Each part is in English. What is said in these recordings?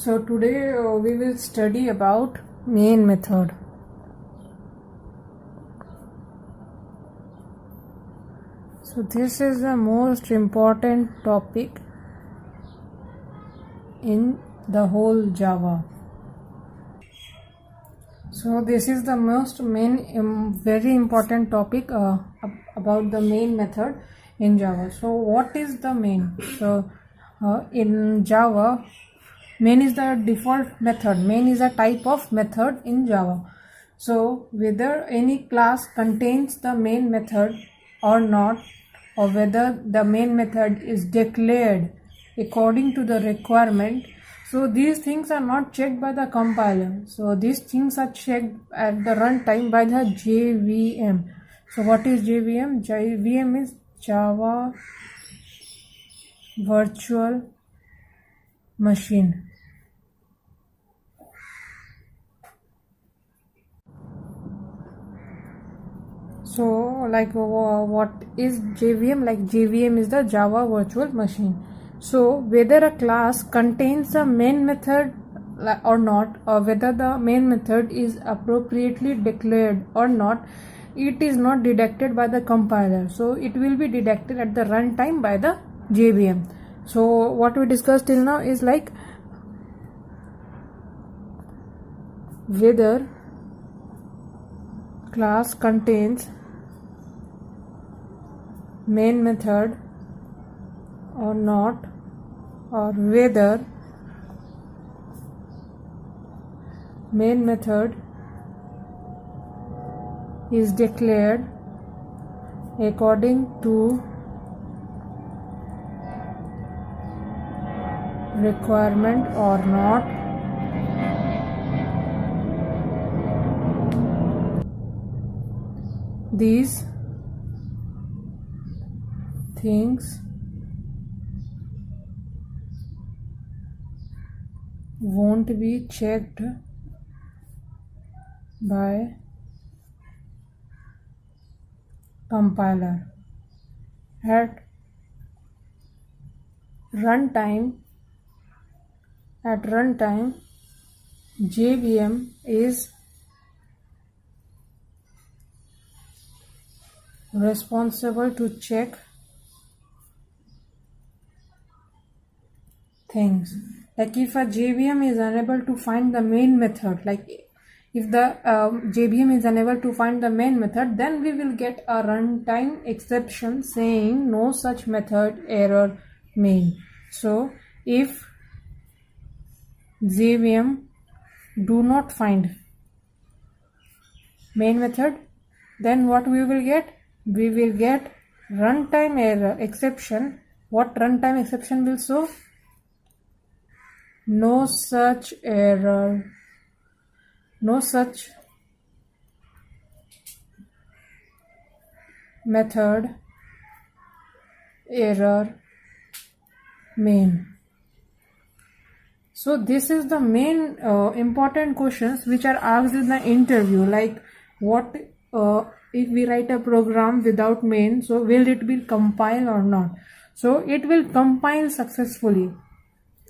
So today we will study about main method. So this is the most important topic in the whole Java. So this is the very important topic about the main method in Java. So what is the main? So in Java, main is the default method. Main is a type of method in Java. So whether any class contains the main method or not, or whether the main method is declared according to the requirement, so these things are not checked by the compiler. So these things are checked at the runtime by the JVM. So what is JVM? JVM is Java Virtual Machine. So like what is JVM? Like JVM is the Java Virtual Machine. So whether a class contains a main method or not, or whether the main method is appropriately declared or not, it is not detected by the compiler. So it will be detected at the runtime by the JVM. So what we discussed till now is like whether class contains main method or not, or whether main method is declared according to requirement or not. These things won't be checked by compiler. At runtime, JVM is responsible to check things. Like if a JVM is unable to find the main method, like if the JVM is unable to find the main method, then we will get a runtime exception saying no such method, error main. So if JVM do not find main method, then what we will get? We will get runtime error exception. What runtime exception will show? No such error, no such method, error main. So this is the main important questions which are asked in the interview, like what if we write a program without main, so will it be compiled or not? So it will compile successfully.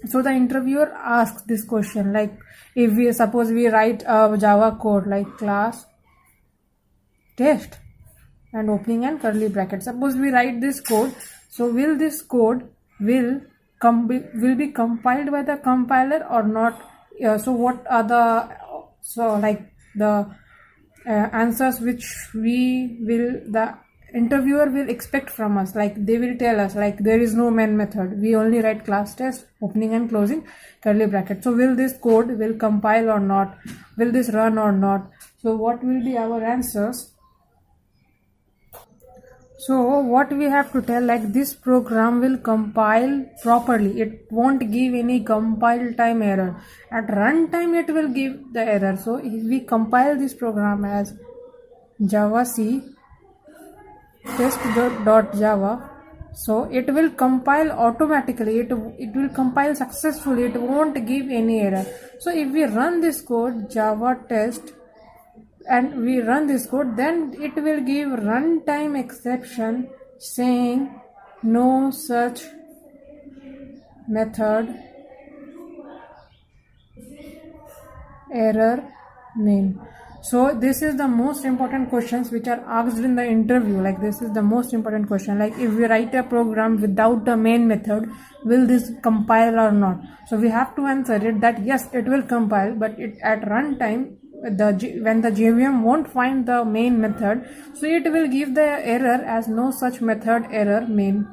So the interviewer asks this question, like if we suppose we write a Java code like class test and opening and curly bracket. Suppose we write this code, so will this code will be compiled by the compiler or not? So what are the answers which the interviewer will expect from us? Like they will tell us like there is no main method, we only write class test, opening and closing curly bracket. So will this code will compile or not? Will this run or not? So what will be our answers? So what we have to tell, like this program will compile properly, it won't give any compile time error. At runtime it will give the error. So if we compile this program as javac test.java, so it will compile automatically, it will compile successfully, it won't give any error. So if we run this code java test and we run this code, then it will give runtime exception saying no such method, error main. So this is the most important questions which are asked in the interview. Like this is the most important question. Like if we write a program without the main method, will this compile or not? So we have to answer it that yes, it will compile, but it at runtime when the JVM won't find the main method, so it will give the error as no such method error main.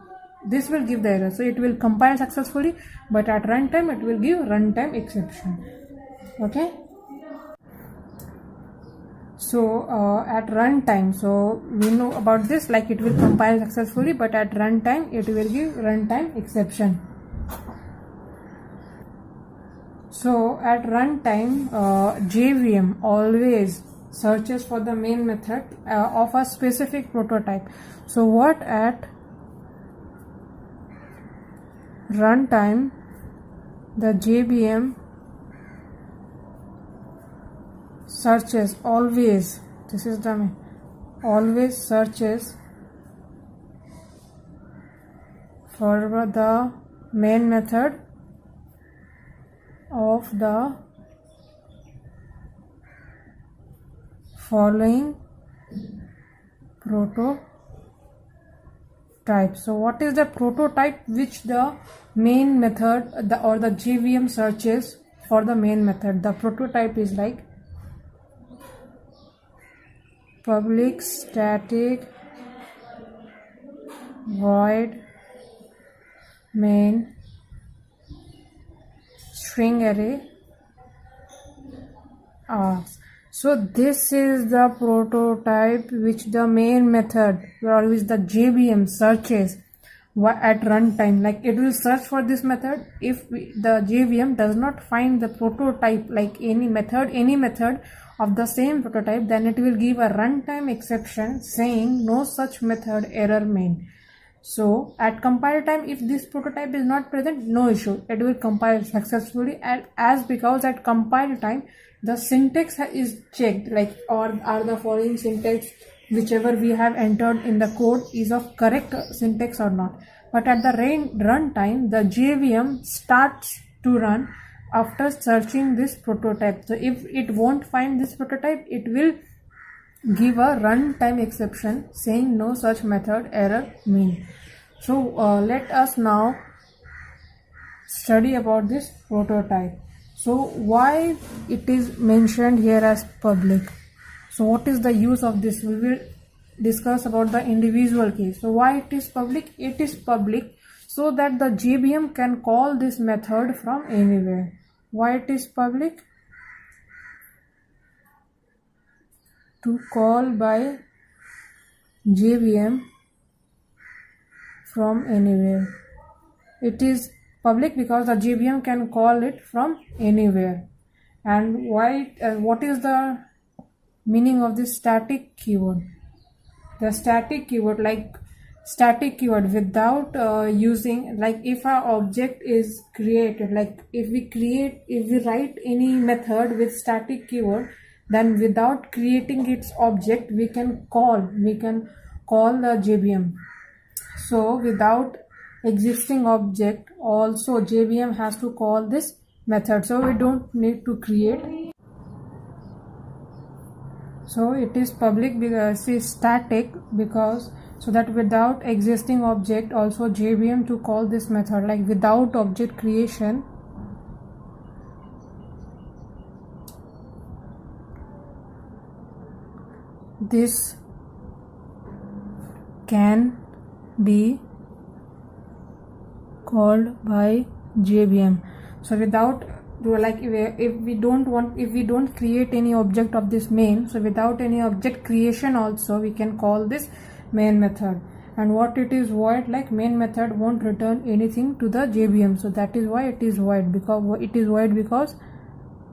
This will give the error, so it will compile successfully, but at runtime it will give runtime exception. Okay. So at runtime, so we know about this, like it will compile successfully, but at runtime it will give runtime exception. So at runtime, JVM always searches for the main method of a specific prototype. So what at runtime, the JVM searches always, this is the always searches for the main method of the following prototype. So what is the prototype which the main method or the JVM searches for the main method? The prototype is like public static void main string array args. So this is the prototype which the main method or which the JVM searches at runtime. Like it will search for this method. If the JVM does not find the prototype, like any method of the same prototype, then it will give a runtime exception saying no such method error main. So at compile time, if this prototype is not present, no issue, it will compile successfully. And as because at compile time the syntax is checked, like or are the following syntax whichever we have entered in the code is of correct syntax or not. But at the runtime, the JVM starts to run after searching this prototype. So if it won't find this prototype, it will give a runtime exception saying no such method error main. So let us now study about this prototype. So why it is mentioned here as public? So what is the use of this? We will discuss about the individual case. So why it is public? It is public so that the JVM can call this method from anywhere. Why it is public? To call by JVM from anywhere. It is public because the JVM can call it from anywhere. And why? What is the meaning of this static keyword? The static keyword, like static keyword without using, like if our object is created, like if we write any method with static keyword, then without creating its object we can call the JVM. So without existing object also JVM has to call this method, so we don't need to create. So it is public because it is static, because so that without existing object also JVM to call this method, like without object creation this can be called by JVM. So without, like if we don't create any object of this main, so without any object creation also we can call this main method. And what it is void, like main method won't return anything to the JVM, so that is why it is void. Because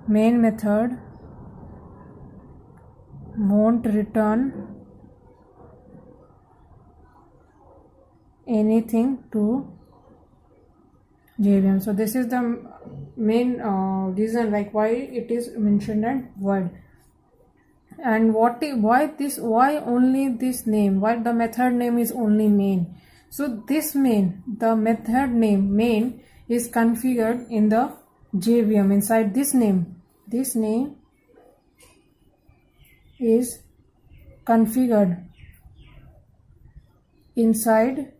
main method won't return anything to JVM. So this is the main reason, like why it is mentioned as void. And why only this name? Why the method name is only main? So this the method name main is configured in the JVM inside this name. this name is configured inside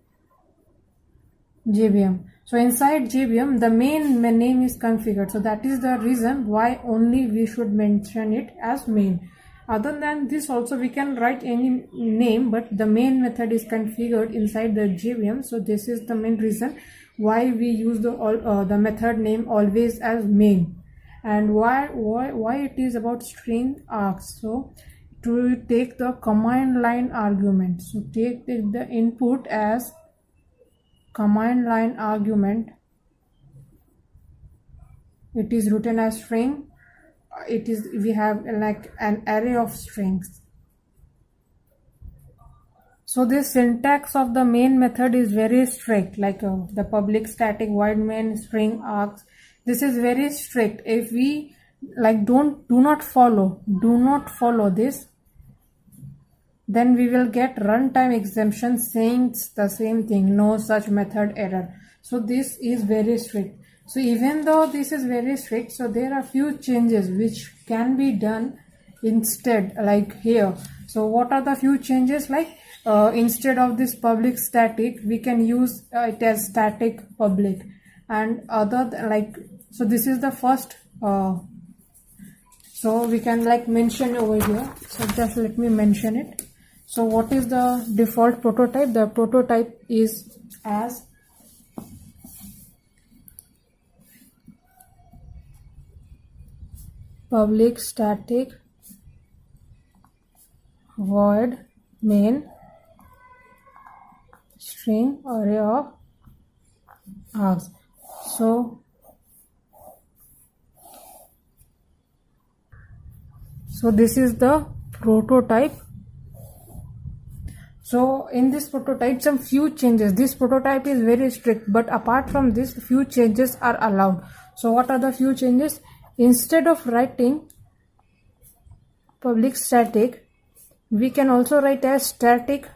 JVM. So inside JVM, the main name is configured. So that is the reason why only we should mention it as main. Other than this also we can write any name, but the main method is configured inside the JVM. So this is the main reason why we use the method name always as main. And why it is about string args. So to take the command line argument, so take the input as command line argument. It is written as string. We have like an array of strings. So this syntax of the main method is very strict, like the public static void main string args. This is very strict. If we like do not follow this, then we will get runtime exemption saying the same thing, no such method error. So this is very strict. So even though this is very strict, so there are few changes which can be done instead, like here. So what are the few changes? Like instead of this public static, we can use it as static public, and so this is the first. So we can like mention over here. So just let me mention it. So what is the default prototype? The prototype is as public static void main string array of args. So this is the prototype. So in this prototype, some few changes. This prototype is very strict, but apart from this, few changes are allowed. So what are the few changes? Instead of writing public static, we can also write as static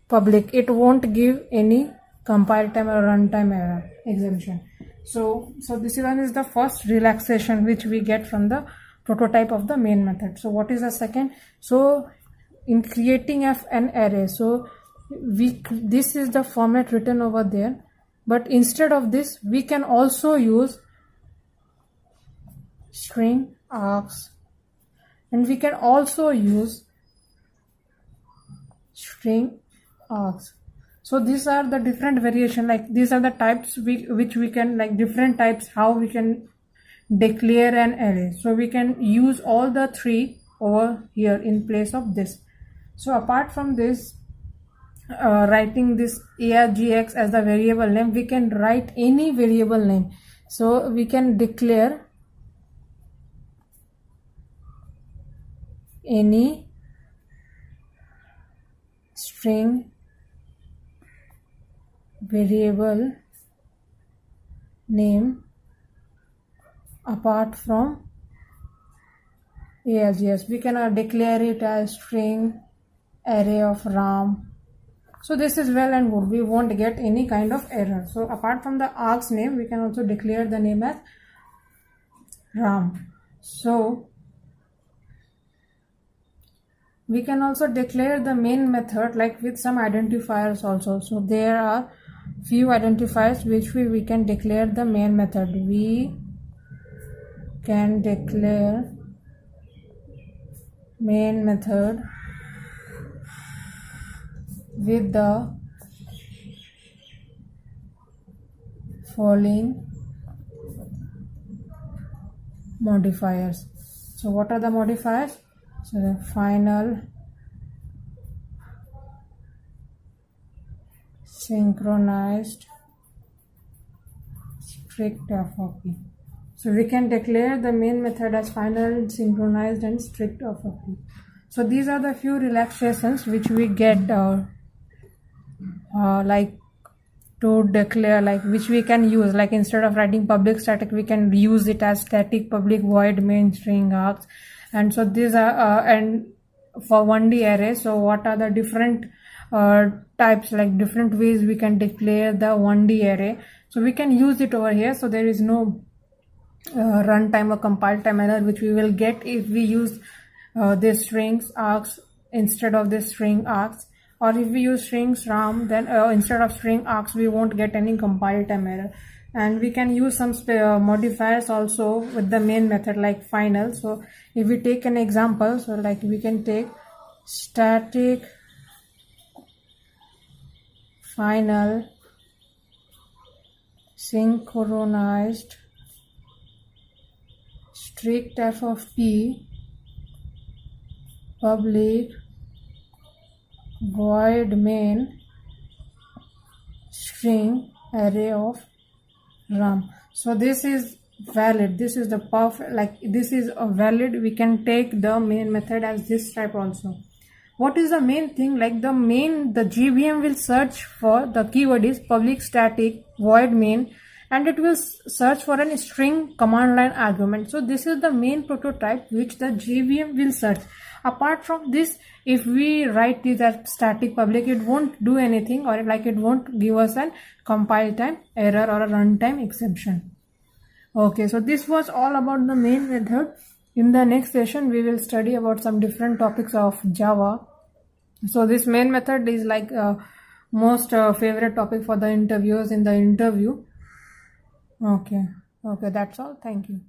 public. It won't give any compile time or runtime error exemption. So this one is the first relaxation which we get from the prototype of the main method. So what is the second? So in creating an array, so this is the format written over there, but instead of this we can also use string args, and we can also use string args. So these are the different variation, like these are the types which we can, like different types how we can declare an array. So we can use all the three over here in place of this. So apart from this, writing this argx as the variable name, we can write any variable name. So we can declare any string variable name apart from args. We can declare it as string array of ram. So this is well and good, we won't get any kind of error. So apart from the args name, we can also declare the name as ram. So we can also declare the main method like with some identifiers also. So there are few identifiers which we can declare the main method. We can declare main method with the following modifiers. So what are the modifiers? So the final synchronized strict FOP. So we can declare the main method as final, synchronized and strict FOP. So these are the few relaxations which we get like to declare, like which we can use, like instead of writing public static we can use it as static public void main string args. And so these are and for 1D array, so what are the different types, like different ways we can declare the 1D array. So we can use it over here. So there is no runtime or compile time error, which we will get if we use this strings args instead of this string args, or if we use strings ram, then instead of string args we won't get any compile time error. And we can use some modifiers also with the main method, like final. So if we take an example, so like we can take static final synchronized strict f of p public void main string array of ram. So this is valid, this is the perfect, like this is a valid. We can take the main method as this type also. What is the main thing? Like the GVM will search for the keyword is public static void main, and it will search for a string command line argument. So this is the main prototype which the GVM will search. Apart from this, if we write this as static public, it won't do anything, or like it won't give us a compile time error or a runtime exception. Okay, so this was all about the main method. In the next session, we will study about some different topics of Java. So this main method is like most favorite topic for the interviewers in the interview. Okay, that's all. Thank you.